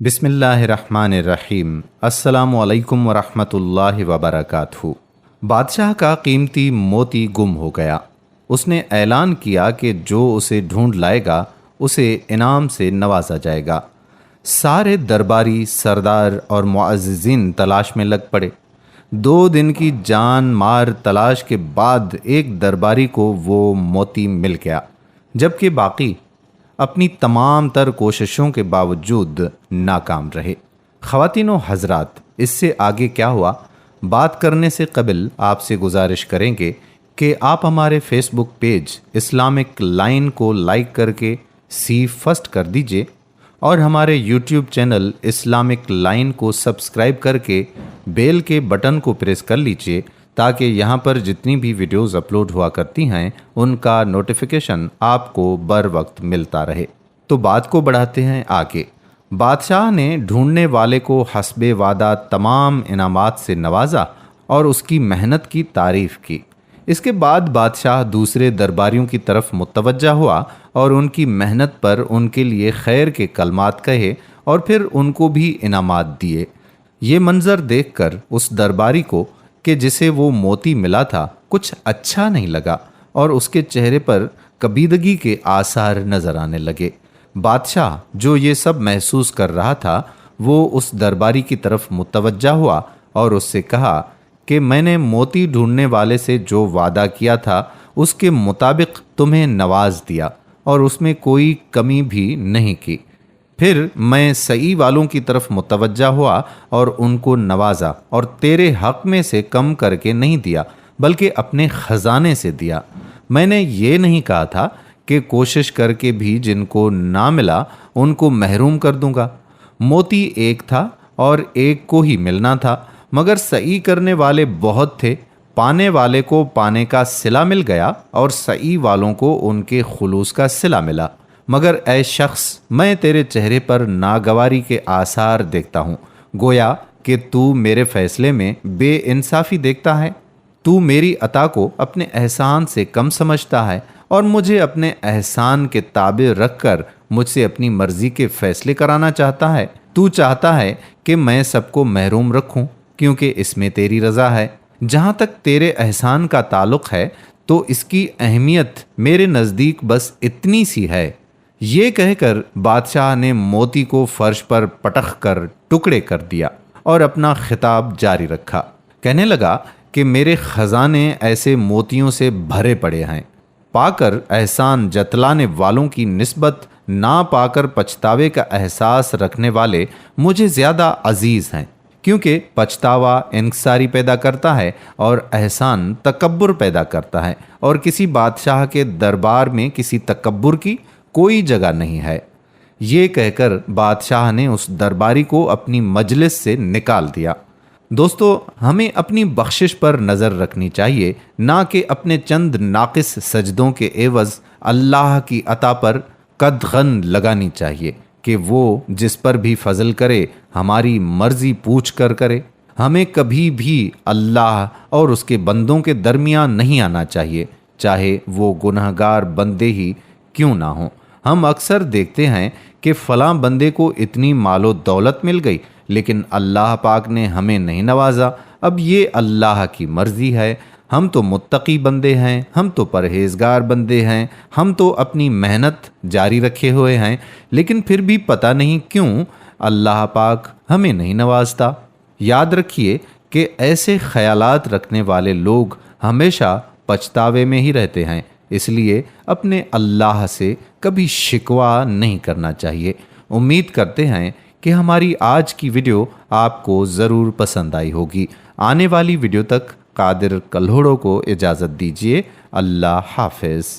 बिस्मिल्लाहिर्रहमानिर्रहीम। अस्सलामुअलैकुम वरहमतुल्लाहि वबरकातुहू। बादशाह का कीमती मोती गुम हो गया। उसने ऐलान किया कि जो उसे ढूंढ लाएगा उसे इनाम से नवाजा जाएगा। सारे दरबारी सरदार और मुअज़्ज़िज़ीन तलाश में लग पड़े। 2 दिन की जान मार तलाश के बाद एक दरबारी को वो मोती मिल गया, जबकि बाकी अपनी तमाम तर कोशिशों के बावजूद नाकाम रहे। ख़वातीनो हज़रात, इससे आगे क्या हुआ बात करने से कबल आपसे गुजारिश करेंगे कि आप हमारे फेसबुक पेज इस्लामिक लाइन को लाइक करके सी फर्स्ट कर दीजिए और हमारे यूट्यूब चैनल इस्लामिक लाइन को सब्सक्राइब करके बेल के बटन को प्रेस कर लीजिए ताकि यहाँ पर जितनी भी वीडियोस अपलोड हुआ करती हैं उनका नोटिफिकेशन आपको बर वक्त मिलता रहे। तो बात को बढ़ाते हैं आगे। बादशाह ने ढूंढने वाले को हस्बे वादा तमाम इनामात से नवाजा और उसकी मेहनत की तारीफ़ की। इसके बाद बादशाह दूसरे दरबारियों की तरफ मुतवज्जा हुआ और उनकी मेहनत पर उनके लिए खैर के कलमात कहे और फिर उनको भी इनामात दिए। ये मंज़र देखकर उस दरबारी को कि जिसे वो मोती मिला था कुछ अच्छा नहीं लगा और उसके चेहरे पर कबीदगी के आसार नजर आने लगे। बादशाह जो ये सब महसूस कर रहा था वो उस दरबारी की तरफ मुतवज्जा हुआ और उससे कहा कि मैंने मोती ढूंढने वाले से जो वादा किया था उसके मुताबिक तुम्हें नवाज दिया और उसमें कोई कमी भी नहीं की। फिर मैं सई वालों की तरफ मुतवज्जा हुआ और उनको नवाजा और तेरे हक़ में से कम करके नहीं दिया बल्कि अपने ख़जाने से दिया। मैंने ये नहीं कहा था कि कोशिश करके भी जिनको ना मिला उनको महरूम कर दूंगा। मोती एक था और एक को ही मिलना था, मगर सई करने वाले बहुत थे। पाने वाले को पाने का सिला मिल गया और सई वालों को उनके खुलूस का सिला मिला। मगर ऐ शख्स, मैं तेरे चेहरे पर नागवारी के आसार देखता हूँ, गोया कि तू मेरे फैसले में बेइंसाफ़ी देखता है। तू मेरी अता को अपने एहसान से कम समझता है और मुझे अपने एहसान के ताबे रखकर मुझसे अपनी मर्ज़ी के फ़ैसले कराना चाहता है। तू चाहता है कि मैं सबको महरूम रखूं क्योंकि इसमें तेरी रज़ा है। जहाँ तक तेरे एहसान का ताल्लुक़ है तो इसकी अहमियत मेरे नज़दीक बस इतनी सी है। ये कहकर बादशाह ने मोती को फर्श पर पटक कर टुकड़े कर दिया और अपना खिताब जारी रखा। कहने लगा कि मेरे खजाने ऐसे मोतियों से भरे पड़े हैं। पाकर एहसान जतलाने वालों की निस्बत ना पाकर पछतावे का एहसास रखने वाले मुझे ज़्यादा अजीज़ हैं, क्योंकि पछतावा इंकसारी पैदा करता है और एहसान तकब्बुर पैदा करता है और किसी बादशाह के दरबार में किसी तकब्बुर की कोई जगह नहीं है। ये कहकर बादशाह ने उस दरबारी को अपनी मजलिस से निकाल दिया। दोस्तों, हमें अपनी बख्शिश पर नज़र रखनी चाहिए, ना कि अपने चंद नाकिस सजदों के एवज़ अल्लाह की अता पर कदगन लगानी चाहिए कि वो जिस पर भी फजल करे हमारी मर्जी पूछ कर करे। हमें कभी भी अल्लाह और उसके बंदों के दरमियान नहीं आना चाहिए, चाहे वो गुनहगार बंदे ही क्यों ना हों। हम अक्सर देखते हैं कि फ़लाँ बंदे को इतनी मालो दौलत मिल गई लेकिन अल्लाह पाक ने हमें नहीं नवाजा। अब ये अल्लाह की मर्ज़ी है। हम तो मुत्तकी बंदे हैं, हम तो परहेज़गार बंदे हैं, हम तो अपनी मेहनत जारी रखे हुए हैं, लेकिन फिर भी पता नहीं क्यों अल्लाह पाक हमें नहीं नवाजता। याद रखिए कि ऐसे ख़यालात रखने वाले लोग हमेशा पछतावे में ही रहते हैं, इसलिए अपने अल्लाह से कभी शिकवा नहीं करना चाहिए। उम्मीद करते हैं कि हमारी आज की वीडियो आपको ज़रूर पसंद आई होगी। आने वाली वीडियो तक कादिर कल्होड़ो को इजाज़त दीजिए। अल्लाह हाफ़िज़।